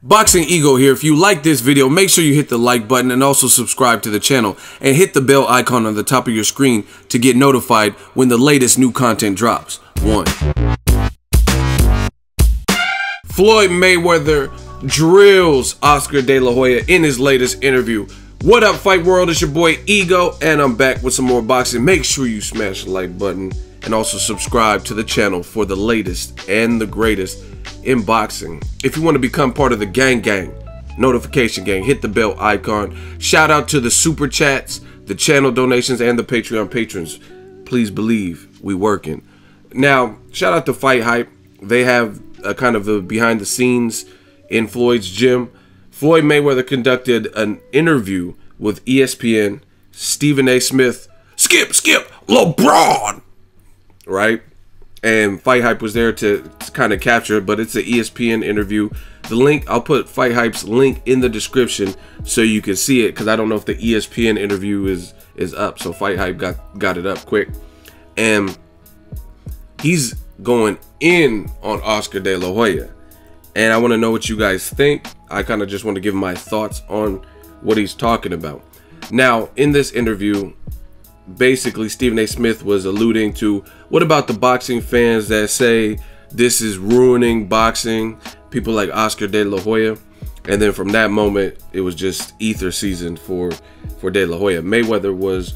Boxingego here. If you like this video, make sure you hit the like button and also subscribe to the channel and hit the bell icon on the top of your screen to get notified when the latest new content drops. 1. Floyd Mayweather drills Oscar De La Hoya in his latest interview. What up, Fight World? It's your boy Ego, and I'm back with some more boxing. Make sure you smash the like button and also subscribe to the channel for the latest and the greatest in boxing. If you want to become part of the gang, notification gang, hit the bell icon. Shout out to the super chats, the channel donations, and the Patreon patrons. Please believe we working. Now, shout out to Fight Hype. They have a kind of a behind the scenes in Floyd's gym. Floyd Mayweather conducted an interview with ESPN, Stephen A. Smith, Skip, LeBron, right? And Fight Hype was there to kind of capture it, but it's an ESPN interview. The link, I'll put Fight Hype's link in the description so you can see it, because I don't know if the ESPN interview is up. So Fight Hype got it up quick. And he's going in on Oscar De La Hoya. And I want to know what you guys think. I kind of just want to give my thoughts on what he's talking about. Now, in this interview, basically Stephen A. Smith was alluding to, what about the boxing fans that say this is ruining boxing, people like Oscar De La Hoya? And then from that moment, it was just ether season for De La Hoya. Mayweather was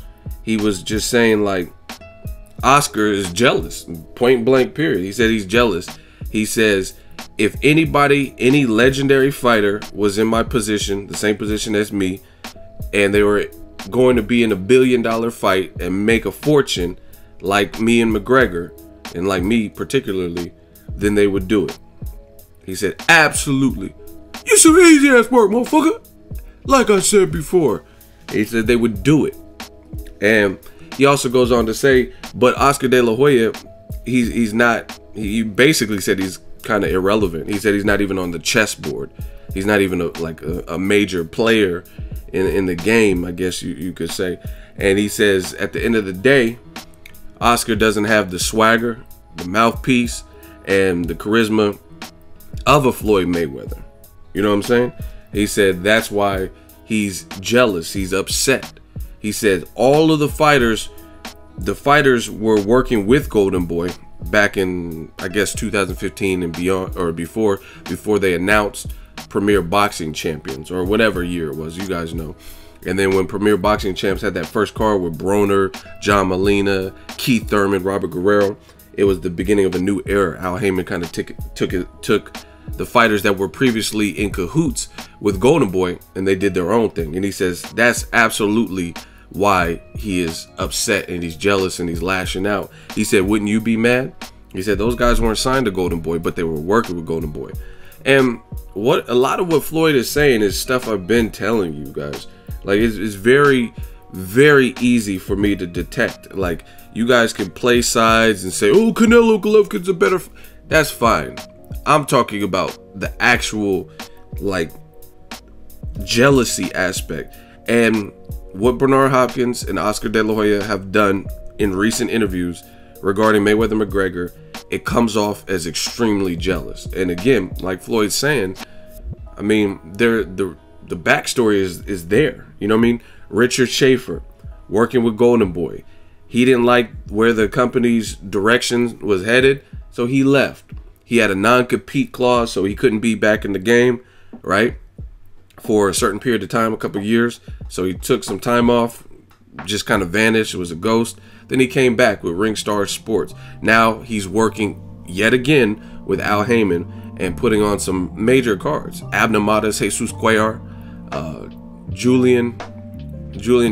just saying, like, Oscar is jealous, point blank period. He said he's jealous. He says, if anybody, any legendary fighter was in my position, the same position as me, and they were going to be in $1 billion fight and make a fortune like me and McGregor, and like me particularly, then they would do it. He said, absolutely. You some easy ass work, motherfucker. Like I said before. He said they would do it. And he also goes on to say, but Oscar De La Hoya, he's not, he basically said he's kind of irrelevant. He said he's not even on the chessboard. He's not even a major player in the game, I guess you could say. And he says at the end of the day, Oscar doesn't have the swagger, the mouthpiece, and the charisma of a Floyd Mayweather. You know what I'm saying? He said that's why he's jealous, he's upset. He said all of the fighters were working with Golden Boy back in, I guess, 2015 and beyond, or before they announced Premier Boxing Champions, or whatever year it was, you guys know. And then when Premier Boxing Champs had that first card with Broner, John Molina, Keith Thurman, Robert Guerrero, it was the beginning of a new era. Al Heyman kind of took the fighters that were previously in cahoots with Golden Boy, and they did their own thing. And he says that's absolutely why he is upset and he's jealous and he's lashing out. He said, wouldn't you be mad? He said those guys weren't signed to Golden Boy, but they were working with Golden Boy. And a lot of what Floyd is saying is stuff I've been telling you guys. Like, it's very, very easy for me to detect. Like, you guys can play sides and say, oh, Canelo Golovkin's a better. That's fine. I'm talking about the actual, like, jealousy aspect. And what Bernard Hopkins and Oscar De La Hoya have done in recent interviews regarding Mayweather McGregor, it comes off as extremely jealous. And again, like Floyd's saying, I mean, the backstory is there. You know what I mean? Richard Schaefer working with Golden Boy. He didn't like where the company's direction was headed, so he left. He had a non-compete clause, so he couldn't be back in the game, right? For a certain period of time, a couple of years. So he took some time off, just kind of vanished. It was a ghost. Then he came back with Ringstar Sports. Now he's working yet again with Al Heyman and putting on some major cards. Abner Matas, Jesus Cuellar, Julian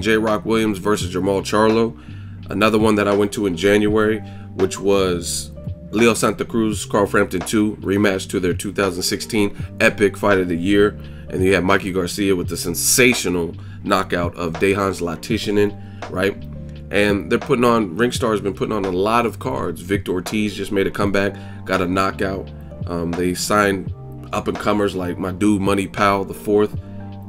J. Rock Williams versus Jamal Charlo. Another one that I went to in January, which was Leo Santa Cruz, Carl Frampton 2, rematch to their 2016 epic fight of the year. And you had Mikey Garcia with the sensational knockout of Dejan Zlaticanin, right? And they're putting on, Ringstar's been putting on a lot of cards. Victor Ortiz just made a comeback, got a knockout. They signed up-and-comers like my dude Money Powell the fourth.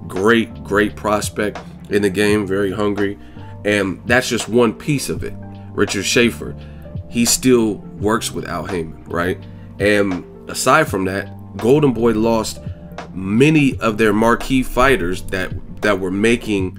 Great prospect in the game, very hungry. And that's just one piece of it. Richard Schaefer, he still works with Al Heyman, right? And aside from that, Golden Boy lost many of their marquee fighters that were making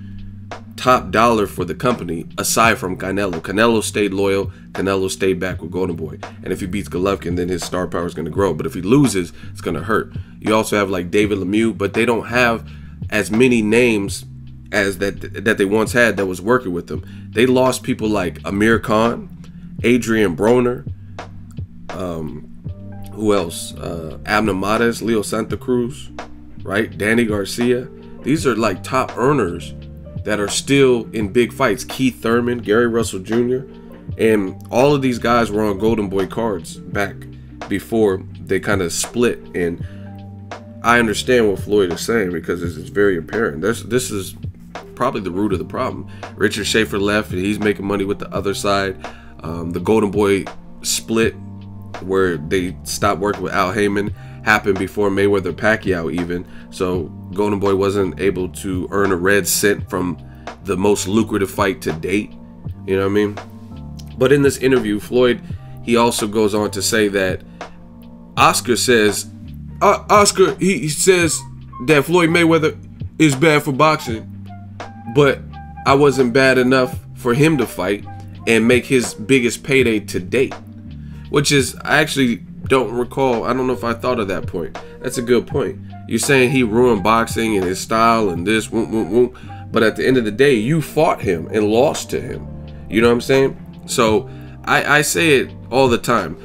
top dollar for the company, aside from Canelo. Canelo stayed loyal. Canelo stayed back with Golden Boy. And if he beats Golovkin, then his star power is going to grow. But if he loses, it's going to hurt. You also have like David Lemieux, but they don't have as many names as that they once had that was working with them. They lost people like Amir Khan, Adrian Broner, who else? Abner Mares, Leo Santa Cruz, right? Danny Garcia. These are like top earners that are still in big fights. Keith Thurman, Gary Russell Jr. And all of these guys were on Golden Boy cards back before they kind of split. And I understand what Floyd is saying because it's very apparent. This is probably the root of the problem. Richard Schaefer left and he's making money with the other side. The Golden Boy split where they stopped working with Al Heyman happened before Mayweather Pacquiao even. So Golden Boy wasn't able to earn a red cent from the most lucrative fight to date. You know what I mean? But in this interview, Floyd, he also goes on to say that Oscar says, he says that Floyd Mayweather is bad for boxing, but I wasn't bad enough for him to fight and make his biggest payday to date. Which is, I actually don't recall. I don't know if I thought of that point. That's a good point. You're saying he ruined boxing and his style and this, but at the end of the day, you fought him and lost to him. You know what I'm saying? So I say it all the time.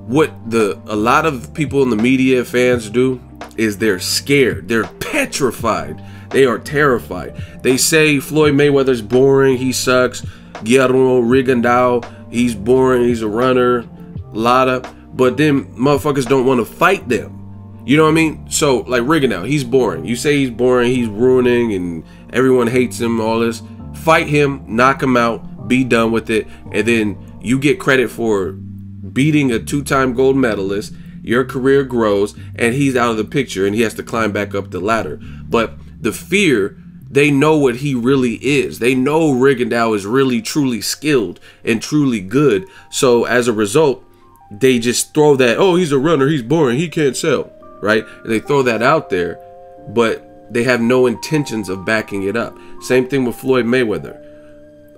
What a lot of people in the media, fans do, is they're scared. They're petrified. They are terrified. They say Floyd Mayweather's boring. He sucks. Guillermo Rigondeaux, he's boring. He's a runner. Lotta, but then motherfuckers don't want to fight them. You know what I mean? So like Rigondeaux, he's boring. You say he's boring, he's ruining, and everyone hates him. All this, fight him, knock him out, be done with it, and then you get credit for beating a two-time gold medalist. Your career grows, and he's out of the picture, and he has to climb back up the ladder. But the fear, they know what he really is. They know Rigondeaux is really, truly skilled and truly good. So as a result, they just throw that, oh, he's a runner, he's boring, he can't sell, right? And they throw that out there, but they have no intentions of backing it up. Same thing with Floyd Mayweather.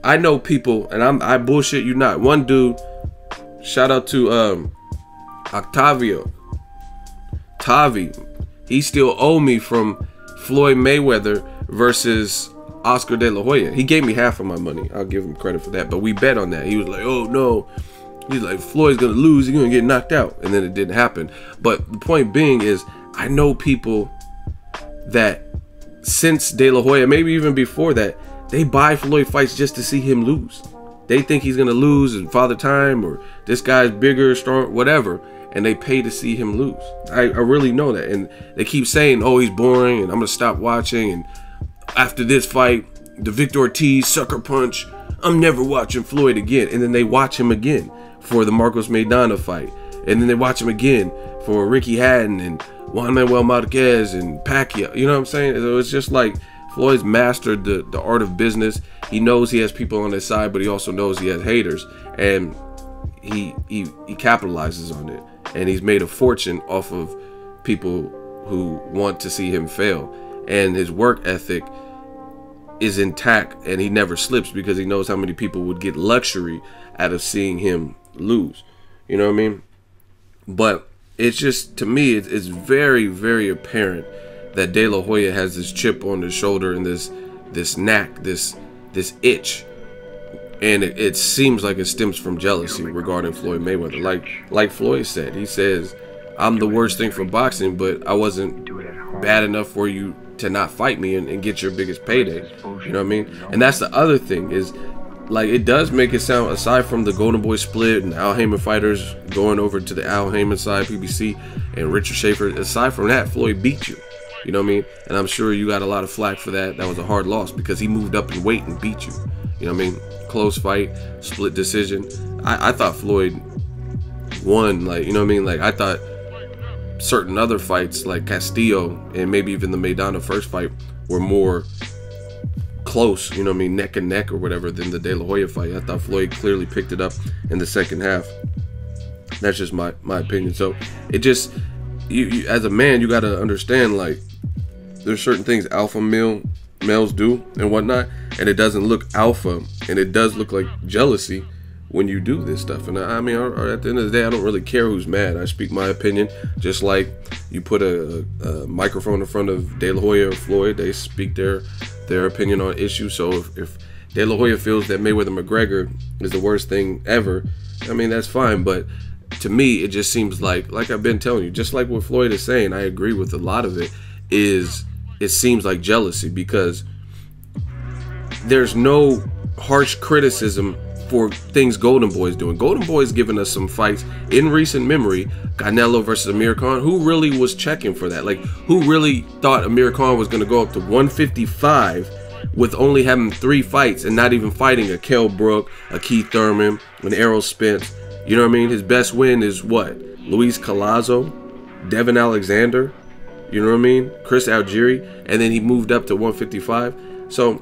I know people, and I bullshit you not. One dude, shout out to Octavio, Tavi, he still owe me from Floyd Mayweather versus Oscar De La Hoya. He gave me half of my money. I'll give him credit for that. But we bet on that. He was like, oh no. He's like, Floyd's gonna lose, he's gonna get knocked out. And then it didn't happen. But the point being is, I know people that since De La Hoya, maybe even before that, they buy Floyd fights just to see him lose. They think he's gonna lose in Father Time, or this guy's bigger, strong, whatever, and they pay to see him lose. I really know that. And they keep saying, oh, he's boring, and I'm gonna stop watching, and after this fight, the Victor Ortiz sucker punch, I'm never watching Floyd again. And then they watch him again for the Marcos Maidana fight. And then they watch him again for Ricky Hatton and Juan Manuel Marquez and Pacquiao. You know what I'm saying? So it's just like Floyd's mastered the art of business. He knows he has people on his side, but he also knows he has haters. And he capitalizes on it. And he's made a fortune off of people who want to see him fail. And his work ethic is intact, and he never slips because he knows how many people would get luxury out of seeing him lose. You know what I mean? But it's just, to me, it's very, very apparent that De La Hoya has this chip on his shoulder and this knack, this itch, and it seems like it stems from jealousy regarding Floyd Mayweather. Like Floyd said, he says, I'm the worst thing for boxing, but I wasn't bad enough for you to not fight me and get your biggest payday. You know what I mean? And that's the other thing is, like, it does make it sound, aside from the Golden Boy split and Al Heyman fighters going over to the Al Heyman side, PBC, and Richard Schaefer, aside from that, Floyd beat you. You know what I mean? And I'm sure you got a lot of flack for that. That was a hard loss because he moved up in weight and beat you. You know what I mean? Close fight, split decision. I thought Floyd won. Like, you know what I mean? Like, I thought certain other fights like Castillo and maybe even the Maidana first fight were more close, you know what I mean, neck and neck or whatever, than the De La Hoya fight. I thought Floyd clearly picked it up in the second half. That's just my opinion. So it just, you as a man, you got to understand, like, there's certain things alpha males do and whatnot, and it doesn't look alpha, and it does look like jealousy when you do this stuff. And I mean, at the end of the day, I don't really care who's mad. I speak my opinion, just like you put a microphone in front of De La Hoya or Floyd, they speak their opinion on issues. So if De La Hoya feels that Mayweather-McGregor is the worst thing ever, I mean, that's fine. But to me, it just seems like I've been telling you, just like what Floyd is saying, I agree with a lot of it, it seems like jealousy, because there's no harsh criticism for things Golden Boy's doing. Golden Boy's given us some fights in recent memory. Canelo versus Amir Khan. Who really was checking for that? Like, who really thought Amir Khan was going to go up to 155 with only having 3 fights and not even fighting a Kell Brook, a Keith Thurman, an Errol Spence? You know what I mean? His best win is what? Luis Collazo, Devin Alexander, you know what I mean? Chris Algieri, and then he moved up to 155. So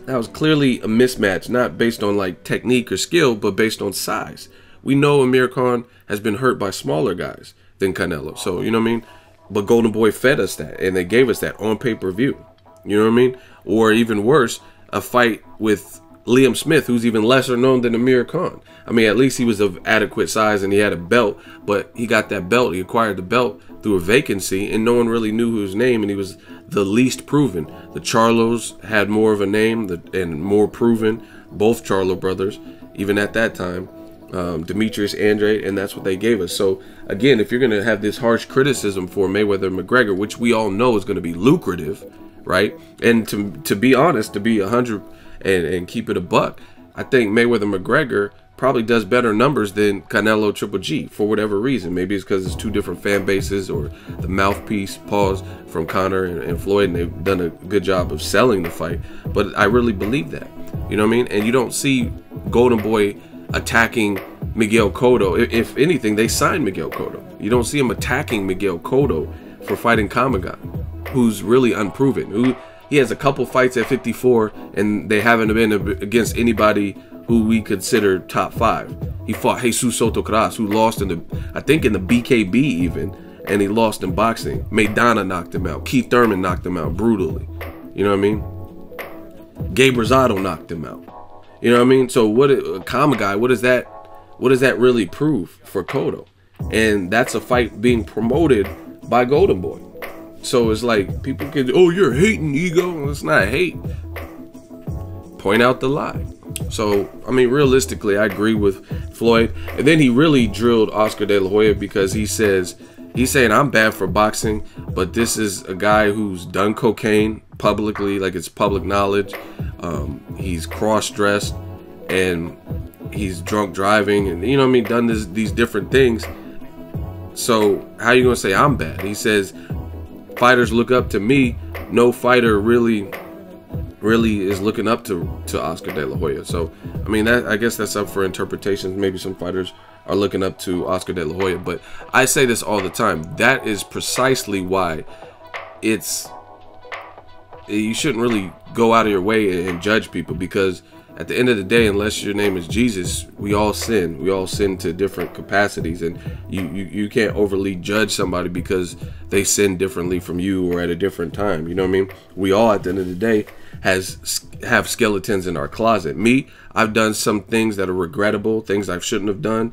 that was clearly a mismatch, not based on like technique or skill, but based on size. We know Amir Khan has been hurt by smaller guys than Canelo. So, you know what I mean? But Golden Boy fed us that, and they gave us that on pay-per-view. You know what I mean? Or even worse, a fight with Liam Smith, who's even lesser known than Amir Khan. I mean, at least he was of adequate size and he had a belt, but he got that belt, he acquired the belt through a vacancy, and no one really knew his name, and he was the least proven. The Charlos had more of a name and more proven, both Charlo brothers, even at that time, Demetrius Andrade, and that's what they gave us. So again, if you're going to have this harsh criticism for Mayweather-McGregor, which we all know is going to be lucrative, right? And to be honest, to be 100 and keep it a buck, I think Mayweather-McGregor probably does better numbers than Canelo Triple G for whatever reason. Maybe it's because it's 2 different fan bases, or the mouthpiece, pause, from Conor and Floyd, and they've done a good job of selling the fight. But I really believe that. You know what I mean? And you don't see Golden Boy attacking Miguel Cotto. If anything, they signed Miguel Cotto. You don't see him attacking Miguel Cotto for fighting Kamagan, who's really unproven. He has a couple fights at 54, and they haven't been against anybody who we consider top 5. He fought Jesus Soto Kras, who lost in the BKB even, and he lost in boxing. Maidana knocked him out. Keith Thurman knocked him out brutally. You know what I mean? Gabe Rosado knocked him out. You know what I mean? So what, Kamagai, what does that really prove for Cotto? And that's a fight being promoted by Golden Boy. So it's like, people can, oh, you're hating, Ego. It's not hate. Point out the lie. So, I mean, realistically, I agree with Floyd. And then he really drilled Oscar De La Hoya, because he's saying I'm bad for boxing, but this is a guy who's done cocaine publicly, like it's public knowledge. He's cross-dressed, and he's drunk driving, and you know what I mean, done these different things. So how you gonna say I'm bad? He says fighters look up to me. No fighter really is looking up to Oscar De La Hoya. So I mean, I guess that's up for interpretations. Maybe some fighters are looking up to Oscar De La Hoya, but I say this all the time. That is precisely why you shouldn't really go out of your way and judge people, because at the end of the day, unless your name is Jesus, we all sin. We all sin to different capacities, and you can't overly judge somebody because they sin differently from you or at a different time. You know what I mean? We all, at the end of the day, have skeletons in our closet. Me, I've done some things that are regrettable, things I shouldn't have done.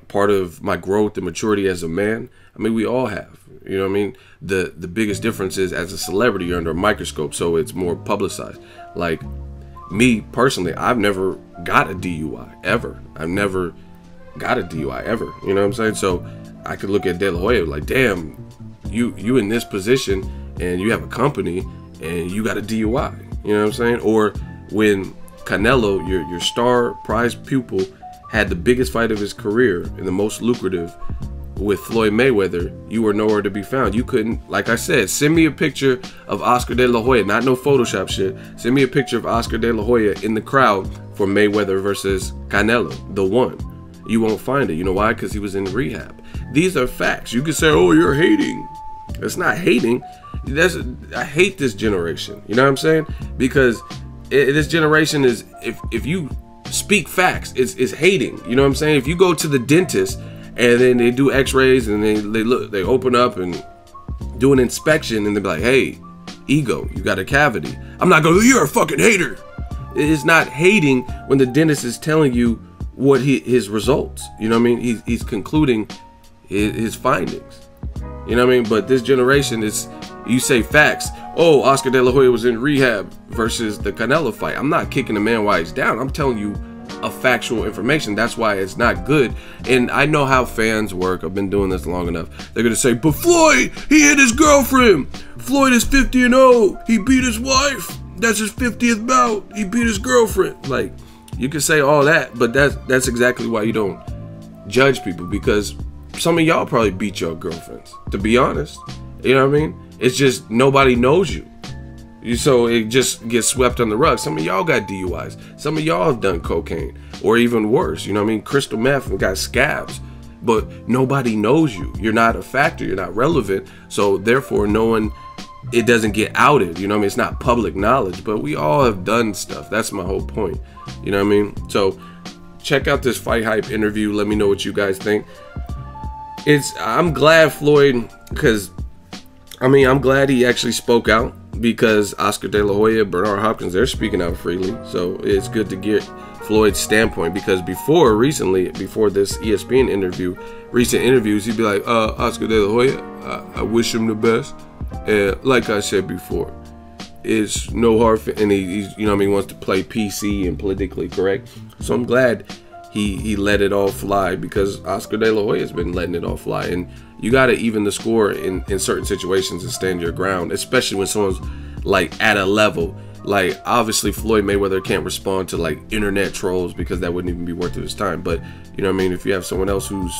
Part of my growth and maturity as a man. I mean, we all have. You know what I mean? The biggest difference is, as a celebrity, you're under a microscope, so it's more publicized. Like me personally, I've never got a DUI ever. I've never got a DUI ever. You know what I'm saying? So I could look at De La Hoya like, damn, you in this position and you have a company and you got a DUI. You know what I'm saying? Or when Canelo, your star prize pupil, had the biggest fight of his career and the most lucrative with Floyd Mayweather, you were nowhere to be found. You couldn't, like I said, send me a picture of Oscar De La Hoya, not no Photoshop shit. Send me a picture of Oscar De La Hoya in the crowd for Mayweather versus Canelo, the one. You won't find it. You know why? Because he was in rehab. These are facts. You can say, oh, you're hating. It's not hating. I hate this generation. You know what I'm saying? Because this generation is, if you speak facts, it's hating. You know what I'm saying? If you go to the dentist And then they do x-rays, and they open up and do an inspection, and they be like, hey, ego, you got a cavity. I'm not going, you're a fucking hater. It's not hating when the dentist is telling you what his results. You know what I mean? He's concluding his findings. You know what I mean? But this generation is, you say facts. Oh, Oscar De La Hoya was in rehab versus the Canelo fight. I'm not kicking the man while he's down. I'm telling you a factual information. That's why it's not good. And I know how fans work. I've been doing this long enough. They're gonna say, but Floyd, he hit his girlfriend. Floyd is 50-0. He beat his wife. That's his 50th bout. He beat his girlfriend. Like, you can say all that, but that's exactly why you don't judge people, because some of y'all probably beat your girlfriends, to be honest. You know what I mean? It's just nobody knows you. So it just gets swept on the rug. Some of y'all got DUIs. Some of y'all have done cocaine, or even worse. You know what I mean? Crystal meth and got scabs. But nobody knows you. You're not a factor. You're not relevant. So therefore, it doesn't get outed. You know what I mean? It's not public knowledge. But we all have done stuff. That's my whole point. You know what I mean? So check out this Fight Hype interview. Let me know what you guys think. I'm glad Floyd, because I'm glad he actually spoke out, because Oscar De La Hoya, Bernard Hopkins, they're speaking out freely. So it's good to get Floyd's standpoint, because before this ESPN interview, recent interviews, he'd be like, Oscar De La Hoya, I wish him the best. And like I said before, it's no hard, and he's, you know what I mean, wants to play PC and politically correct. So I'm glad he let it all fly, because Oscar De La Hoya has been letting it all fly. And you got to even the score in certain situations and stand your ground, especially when someone's like at a level. Like, obviously Floyd Mayweather can't respond to like internet trolls, because that wouldn't even be worth his time. But you know what I mean, if you have someone else who's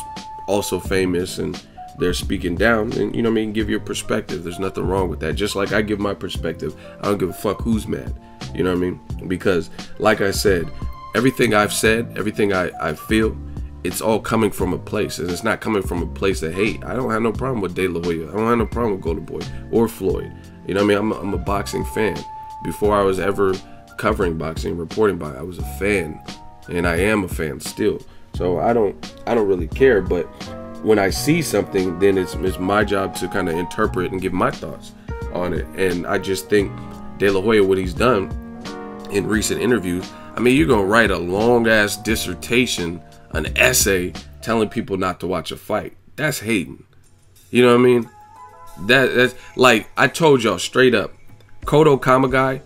also famous and they're speaking down, and you know what I mean, give your perspective. There's nothing wrong with that. Just like I give my perspective, I don't give a fuck who's mad. You know what I mean? Because like I said, everything I've said, everything I feel, it's all coming from a place, and it's not coming from a place of hate. I don't have no problem with De La Hoya. I don't have no problem with Golden Boy or Floyd. You know what I mean? I'm a boxing fan. Before I was ever covering boxing, reporting boxing, I was a fan, and I am a fan still. So I don't really care. But when I see something, then it's my job to kind of interpret and give my thoughts on it. And I just think De La Hoya, what he's done in recent interviews, I mean, you're gonna write a long ass dissertation, an essay telling people not to watch a fight. That's hating. You know what I mean? That's like, I told y'all straight up, Kodo Kamagai,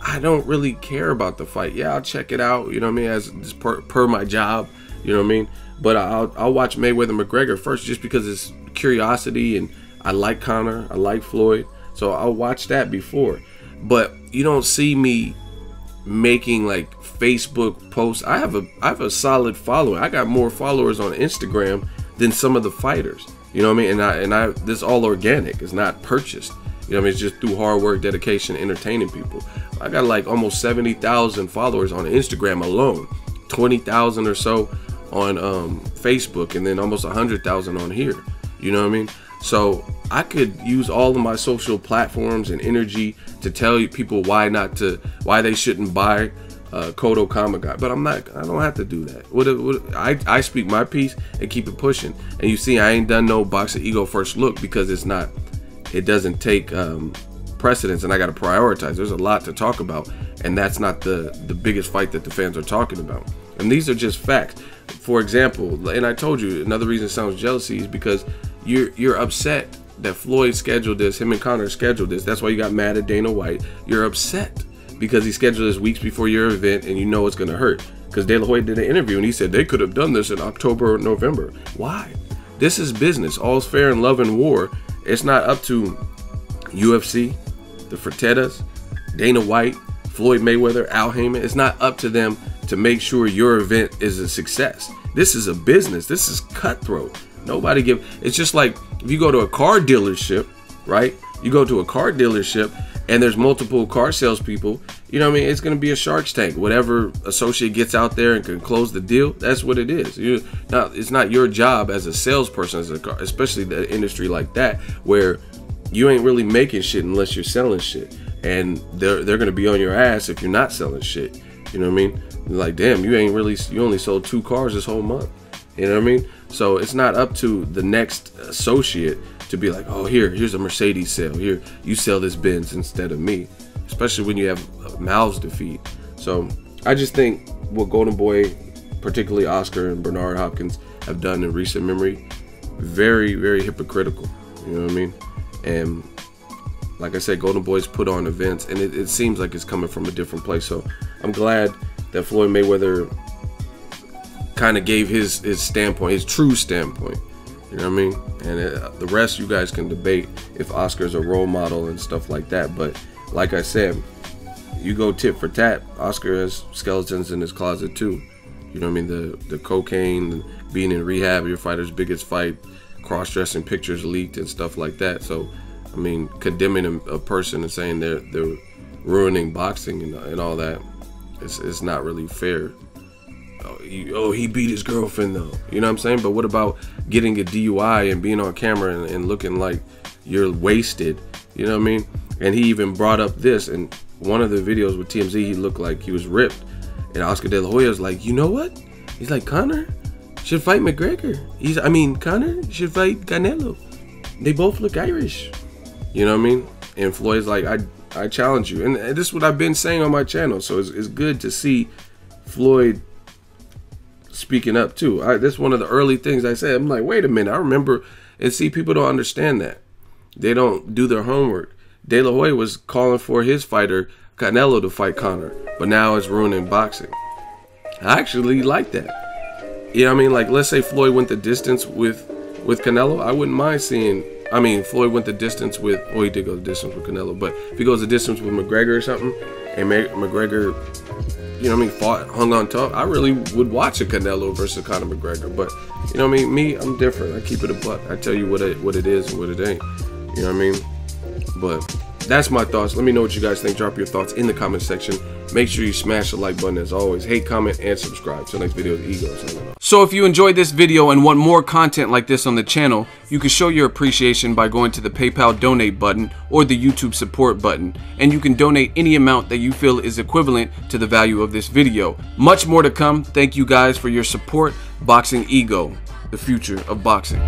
I don't really care about the fight. Yeah, I'll check it out, you know what I mean, as per my job, you know what I mean? But I'll watch Mayweather McGregor first, just because it's curiosity, and I like Conor, I like Floyd, so I'll watch that before. But you don't see me making like Facebook posts. I have a solid following. I got more followers on Instagram than some of the fighters. You know what I mean? And I this is all organic. It's not purchased. You know what I mean? It's just through hard work, dedication, entertaining people. I got like almost 70,000 followers on Instagram alone, 20,000 or so on Facebook, and then almost 100,000 on here. You know what I mean? So I could use all of my social platforms and energy to tell you people why they shouldn't buy Kodo Kamagai, but I don't have to do that. I speak my piece and keep it pushing. And you see, I ain't done no Boxingego first look, because it doesn't take precedence, and I got to prioritize. There's a lot to talk about, and that's not the biggest fight that the fans are talking about. And these are just facts. For example, and I told you, another reason it sounds jealousy is because you're upset that Floyd scheduled this, him and Conor scheduled this. That's why you got mad at Dana White. You're upset because he scheduled this weeks before your event, and you know it's gonna hurt. Because De La Hoya did an interview and he said they could have done this in October or November. Why? This is business. All's fair in love and war. It's not up to UFC, the Fertettas, Dana White, Floyd Mayweather, Al Heyman. It's not up to them to make sure your event is a success. This is a business. This is cutthroat. Nobody it's just like if you go to a car dealership, right? You go to a car dealership and there's multiple car salespeople, you know what I mean? It's going to be a Shark's Tank. Whatever associate gets out there and can close the deal, that's what it is. It's not your job as a salesperson, especially the industry like that, where you ain't really making shit unless you're selling shit. And they're going to be on your ass if you're not selling shit. You know what I mean? Like, damn, you only sold 2 cars this whole month. You know what I mean? So it's not up to the next associate to be like, oh, here's a Mercedes sale. Here, you sell this Benz instead of me. Especially when you have mouths to feed. So I just think what Golden Boy, particularly Oscar and Bernard Hopkins, have done in recent memory, very, very hypocritical. You know what I mean? And like I said, Golden Boy's put on events, and it seems like it's coming from a different place. So I'm glad that Floyd Mayweather kind of gave his standpoint, his true standpoint. You know what I mean? And the rest you guys can debate if Oscar's a role model and stuff like that. But like I said, you go tit for tat. Oscar has skeletons in his closet too. You know what I mean? The cocaine, being in rehab, your fighter's biggest fight, cross-dressing pictures leaked and stuff like that. So, I mean, condemning a person and saying they're ruining boxing and all that, it's not really fair. Oh, he beat his girlfriend though. You know what I'm saying? But what about getting a DUI and being on camera and looking like you're wasted? You know what I mean? And he even brought up this in one of the videos with TMZ. He looked like he was ripped, and Oscar De La Hoya was like, you know what? He's like, Conor should fight McGregor. Conor should fight Canelo. They both look Irish. You know what I mean? And Floyd's like, I challenge you. And this is what I've been saying on my channel. So it's good to see Floyd speaking up too. This is one of the early things I said. I'm like, wait a minute. I remember, and see, people don't understand that. They don't do their homework. De La Hoya was calling for his fighter Canelo to fight Conor, but now it's ruining boxing. I actually like that. You know what I mean? Like, let's say Floyd went the distance with Canelo. I wouldn't mind seeing. I mean, Floyd went the distance with. Oh, he did go the distance with Canelo, but if he goes the distance with McGregor or something, and McGregor, you know what I mean, hung on tough, I really would watch a Canelo versus Conor McGregor. But you know what I mean? Me, I'm different. I keep it a buck. I tell you what it is and what it ain't. You know what I mean? But that's my thoughts. Let me know what you guys think. Drop your thoughts in the comment section. Make sure you smash the like button as always. Hate, comment, and subscribe. Till next video, Ego. So if you enjoyed this video and want more content like this on the channel, you can show your appreciation by going to the PayPal donate button or the YouTube support button. And you can donate any amount that you feel is equivalent to the value of this video. Much more to come. Thank you guys for your support. Boxingego, the future of boxing.